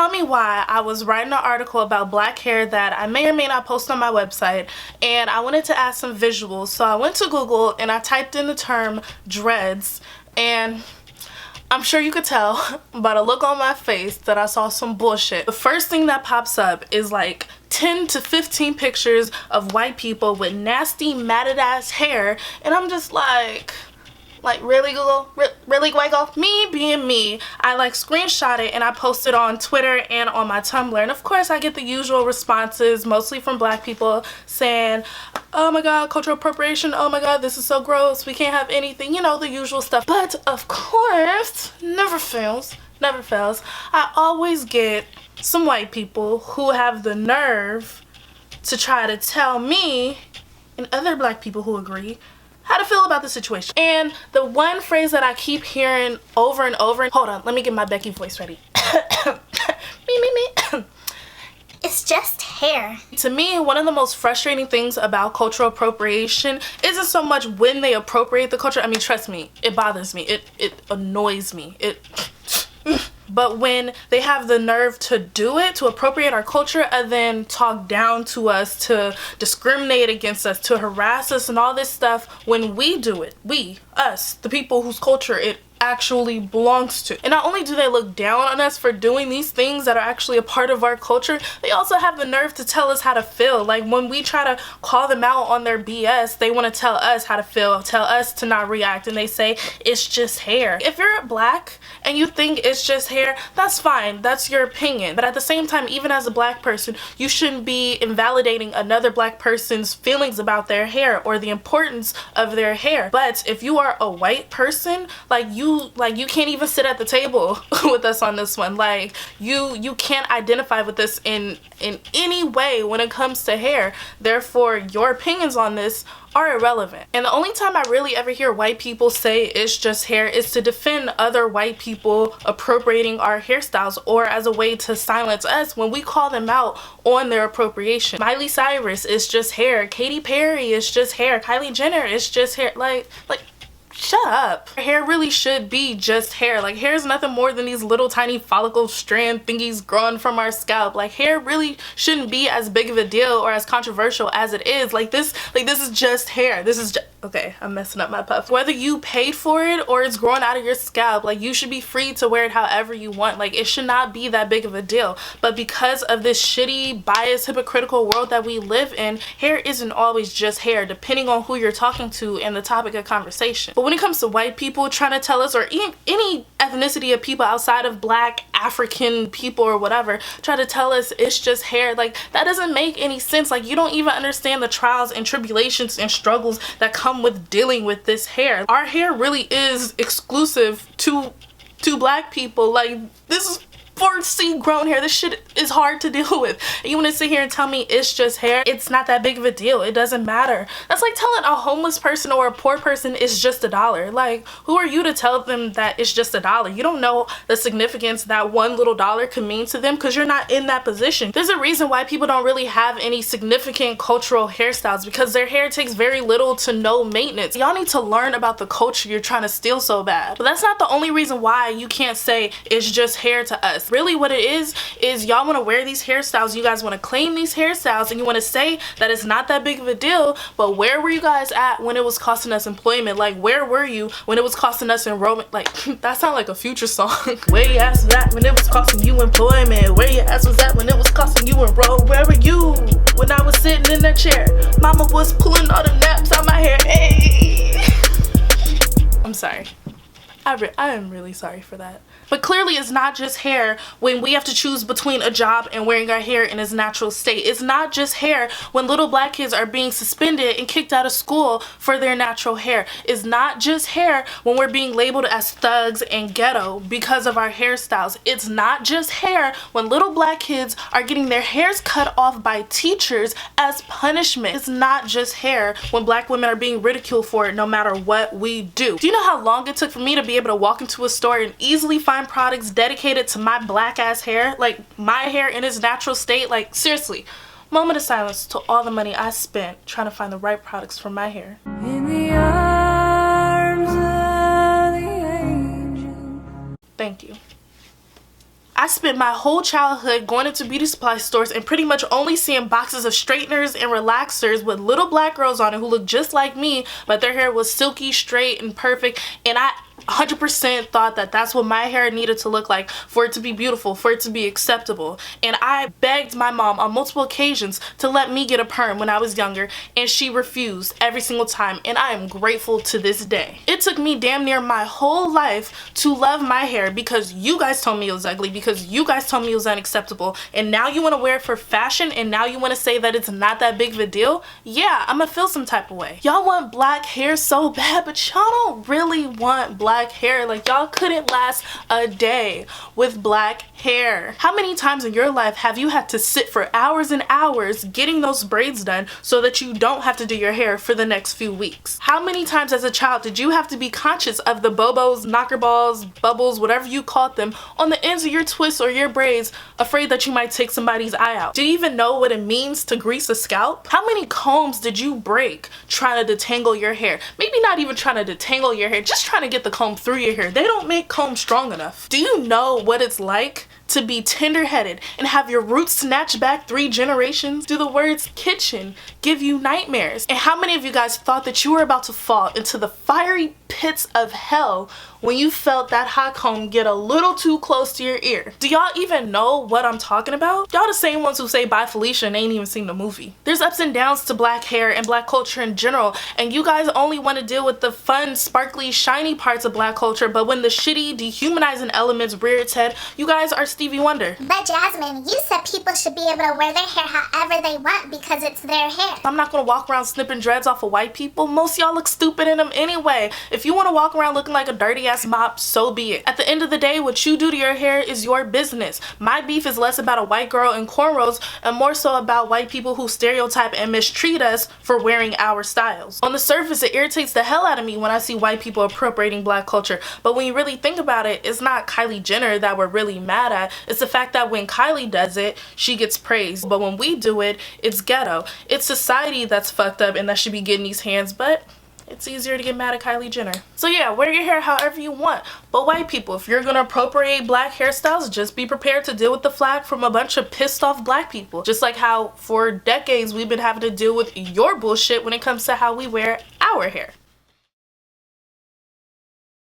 tell me why I was writing an article about black hair that I may or may not post on my website, and I wanted to add some visuals. So I went to Google and I typed in the term dreads, and I'm sure you could tell by the look on my face that I saw some bullshit. The first thing that pops up is like 10 to 15 pictures of white people with nasty matted ass hair, and I'm just like really, Google? Really, Google? Me being me, I like screenshot it and I post it on Twitter and on my Tumblr, and of course I get the usual responses, mostly from black people saying, oh my god, cultural appropriation, oh my god, this is so gross, we can't have anything, you know, the usual stuff. But of course, never fails, I always get some white people who have the nerve to try to tell me and other black people who agree how to feel about the situation. And the one phrase that I keep hearing over and over, hold on, let me get my Becky voice ready. me. It's just hair. To me, one of the most frustrating things about cultural appropriation isn't so much when they appropriate the culture. I mean, trust me, it bothers me. It annoys me. But when they have the nerve to do it, to appropriate our culture, and then talk down to us, to discriminate against us, to harass us and all this stuff, when we do it, we, us, the people whose culture it actually belongs to. And not only do they look down on us for doing these things that are actually a part of our culture, they also have the nerve to tell us how to feel. Like when we try to call them out on their BS, they want to tell us how to feel, tell us to not react, and they say it's just hair. If you're black and you think it's just hair, that's fine, that's your opinion. But at the same time, even as a black person, you shouldn't be invalidating another black person's feelings about their hair or the importance of their hair. But if you are a white person, you can't even sit at the table with us on this one. Like you can't identify with this in any way when it comes to hair. Therefore, your opinions on this are irrelevant. And the only time I really ever hear white people say it's just hair is to defend other white people appropriating our hairstyles, or as a way to silence us when we call them out on their appropriation. Miley Cyrus is just hair. Katy Perry is just hair. Kylie Jenner is just hair. Like shut up. Hair really should be just hair. Like, hair is nothing more than these little tiny follicle strand thingies growing from our scalp. Like, hair really shouldn't be as big of a deal or as controversial as it is. Like this is just hair. This is just, okay, I'm messing up my puff. Whether you paid for it or it's growing out of your scalp, like, you should be free to wear it however you want. Like, it should not be that big of a deal. But because of this shitty, biased, hypocritical world that we live in, hair isn't always just hair, depending on who you're talking to and the topic of conversation. But when it comes to white people trying to tell us, or any ethnicity of people outside of black, African people or whatever, try to tell us it's just hair, like, that doesn't make any sense. Like, you don't even understand the trials and tribulations and struggles that come with dealing with this hair. Our hair really is exclusive to black people. Like, this is 4C grown hair. This shit is hard to deal with. And you want to sit here and tell me it's just hair? It's not that big of a deal. It doesn't matter. That's like telling a homeless person or a poor person it's just $1. Like, who are you to tell them that it's just $1? You don't know the significance that one little dollar could mean to them because you're not in that position. There's a reason why people don't really have any significant cultural hairstyles, because their hair takes very little to no maintenance. Y'all need to learn about the culture you're trying to steal so bad. But that's not the only reason why you can't say it's just hair to us. Really what it is y'all want to wear these hairstyles, you guys want to claim these hairstyles, and you want to say that it's not that big of a deal, but where were you guys at when it was costing us employment? Like, where were you when it was costing us enrollment? Like, that sounds like a Future song. Where your ass was at when it was costing you employment? Where your ass was at when it was costing you enrollment? Where were you when I was sitting in that chair? Mama was pulling all the naps out my hair. Hey. I'm sorry. I am really sorry for that. But clearly it's not just hair when we have to choose between a job and wearing our hair in its natural state. It's not just hair when little black kids are being suspended and kicked out of school for their natural hair. It's not just hair when we're being labeled as thugs and ghetto because of our hairstyles. It's not just hair when little black kids are getting their hairs cut off by teachers as punishment. It's not just hair when black women are being ridiculed for it no matter what we do. Do you know how long it took for me to be able to walk into a store and easily find products dedicated to my black ass hair, like my hair in its natural state? Like, seriously, moment of silence to all the money I spent trying to find the right products for my hair. In the arms of the angel. Thank you. I spent my whole childhood going into beauty supply stores and pretty much only seeing boxes of straighteners and relaxers with little black girls on it who looked just like me, but their hair was silky, straight, and perfect, and I 100% thought that that's what my hair needed to look like for it to be beautiful, for it to be acceptable. And I begged my mom on multiple occasions to let me get a perm when I was younger, and she refused every single time, and I am grateful to this day. It took me damn near my whole life to love my hair because you guys told me it was ugly, because you guys told me it was unacceptable, and now you want to wear it for fashion, and now you want to say that it's not that big of a deal? Yeah, I'm gonna feel some type of way. Y'all want black hair so bad, but y'all don't really want black hair. Like, y'all couldn't last a day with black hair. How many times in your life have you had to sit for hours and hours getting those braids done so that you don't have to do your hair for the next few weeks? How many times as a child did you have to be conscious of the bobos, knocker balls, bubbles, whatever you called them, on the ends of your twists or your braids, afraid that you might take somebody's eye out? Do you even know what it means to grease a scalp? How many combs did you break trying to detangle your hair? Maybe not even trying to detangle your hair, just trying to get the comb through your hair. They don't make combs strong enough. Do you know what it's like to be tender-headed and have your roots snatched back 3 generations? Do the words kitchen give you nightmares? And how many of you guys thought that you were about to fall into the fiery pits of hell when you felt that hot comb get a little too close to your ear? Do y'all even know what I'm talking about? Y'all the same ones who say bye Felicia and ain't even seen the movie. There's ups and downs to black hair and black culture in general, and you guys only want to deal with the fun, sparkly, shiny parts of black culture, but when the shitty, dehumanizing elements rear its head, you guys are Stevie Wonder. But Jazmyne, you said people should be able to wear their hair however they want because it's their hair. I'm not gonna walk around snipping dreads off of white people. Most y'all look stupid in them anyway. If you want to walk around looking like a dirty ass mop, so be it. At the end of the day, what you do to your hair is your business. My beef is less about a white girl in cornrows and more so about white people who stereotype and mistreat us for wearing our styles. On the surface, it irritates the hell out of me when I see white people appropriating black culture, but when you really think about it, it's not Kylie Jenner that we're really mad at. It's the fact that when Kylie does it, she gets praised, but when we do it, it's ghetto. It's society that's fucked up and that should be getting these hands, but it's easier to get mad at Kylie Jenner. So yeah, wear your hair however you want. But white people, if you're gonna appropriate black hairstyles, just be prepared to deal with the flack from a bunch of pissed off black people. Just like how for decades we've been having to deal with your bullshit when it comes to how we wear our hair.